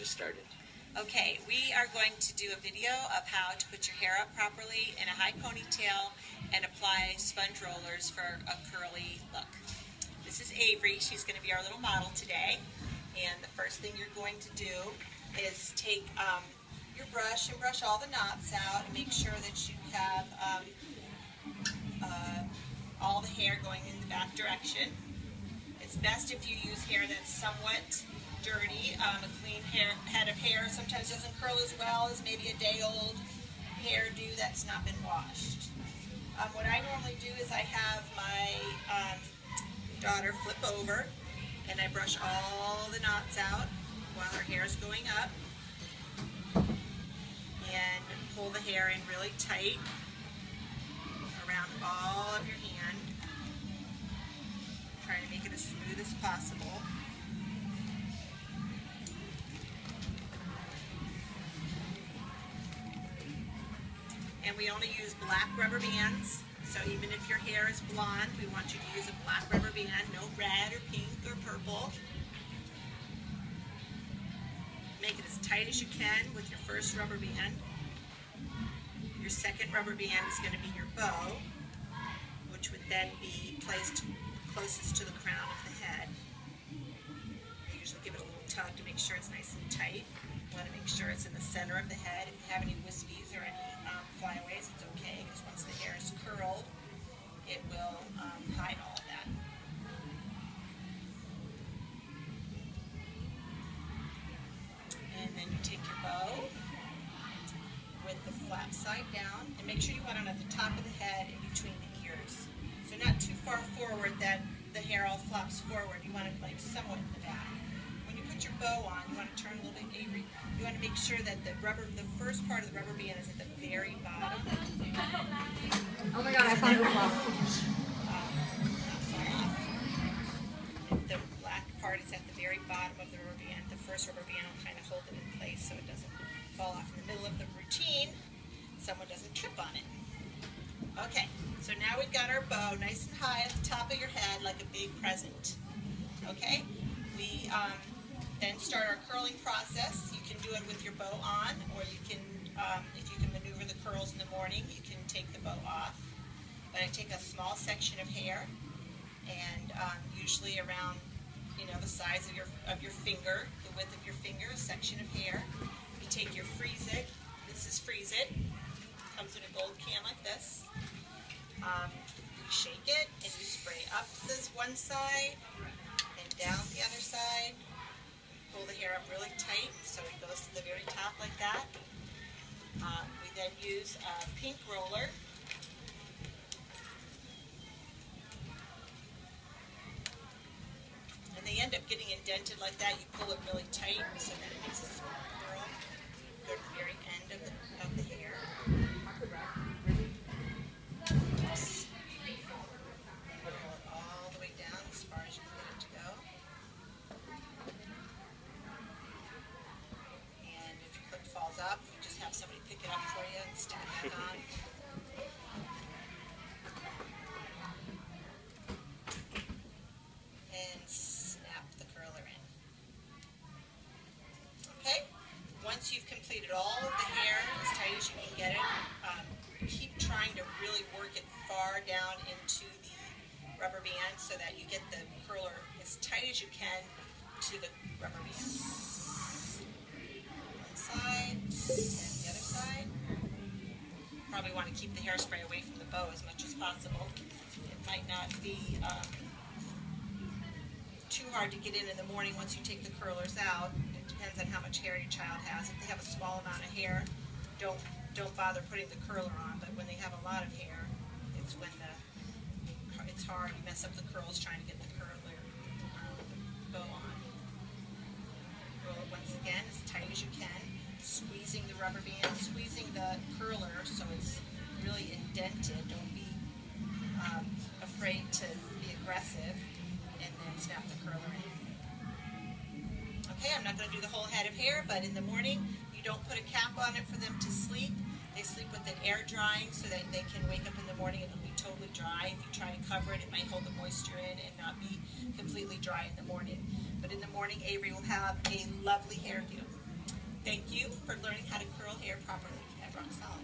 started. Okay, we are going to do a video of how to put your hair up properly in a high ponytail and apply sponge rollers for a curly look. This is Avery. She's going to be our little model today. And the first thing you're going to do is take your brush and brush all the knots out and make sure that you have all the hair going in the back direction. It's best if you use hair that's somewhat dirty. A clean head of hair sometimes doesn't curl as well as maybe a day-old hairdo that's not been washed. What I normally do is I have my daughter flip over and I brush all the knots out while her hair is going up and pull the hair in really tight around all of your hand. Trying to make it as smooth as possible. And we only use black rubber bands, so even if your hair is blonde, we want you to use a black rubber band, no red or pink or purple. Make it as tight as you can with your first rubber band. Your second rubber band is going to be your bow, which would then be placed closest to the crown of the head. You usually give it a little tug to make sure it's nice and tight. You want to make sure it's in the center of the head. If you have any wispies or any flyaways, it's okay, because once the hair is curled, it will hide all of that. And then you take your bow with the flat side down, and make sure you want it at the top of the head and between the ears. So not too far forward that the hair all flops forward. You want it like somewhat in the back. When you put your bow on, you want to turn a little bit, Avery. You want to make sure that the first part of the rubber band is at the very bottom. Oh my God, I found it off. The black part is at the very bottom of the rubber band. The first rubber band will kind of hold it in place so it doesn't fall off in the middle of the routine. Someone doesn't trip on it. Okay, so now we've got our bow nice and high at the top of your head like a big present. Okay, we then start our curling process. You can do it with your bow on, or you can, if you can maneuver the curls in the morning, you can take the bow off. But I take a small section of hair, and usually around, the size of your finger, the width of your finger, a section of hair. You take your Freeze It. This is Freeze It. Comes in a gold can like this. You shake it and you spray up this one side and down the other side. Pull the hair up really tight so it goes to the very top like that. We then use a pink roller. And they end up getting indented like that. You pull it really tight so that it makes a small curl. Go to the very end of the hair. All the way down as far as you can get it to go. And if your clip falls up, you just have somebody pick it up for you and stick it back on. And snap the curler in. Okay? Once you've completed all of the hair as tight as you can get it, keep trying to really work it far down into the rubber band so that you get the curler as tight as you can to the rubber band. One side and the other side. Probably want to keep the hairspray away from the bow as much as possible. It might not be too hard to get in the morning once you take the curlers out. It depends on how much hair your child has. If they have a small amount of hair, don't bother putting the curler on. But when they have a lot of hair, it's when it's hard. You mess up the curls trying to get the curler bow on. Roll it once again as tight as you can, squeezing the rubber band, squeezing the curler so it's really indented. Don't be afraid to be aggressive, and then snap the curler in. Okay, I'm not going to do the whole head of hair, but in the morning, you don't put a cap on it for them to sleep. They sleep with it air drying so that they can wake up in the morning and it'll be totally dry. If you try to cover it, it might hold the moisture in and not be completely dry in the morning. But in the morning, Avery will have a lovely hairdo. properly. I brought salad.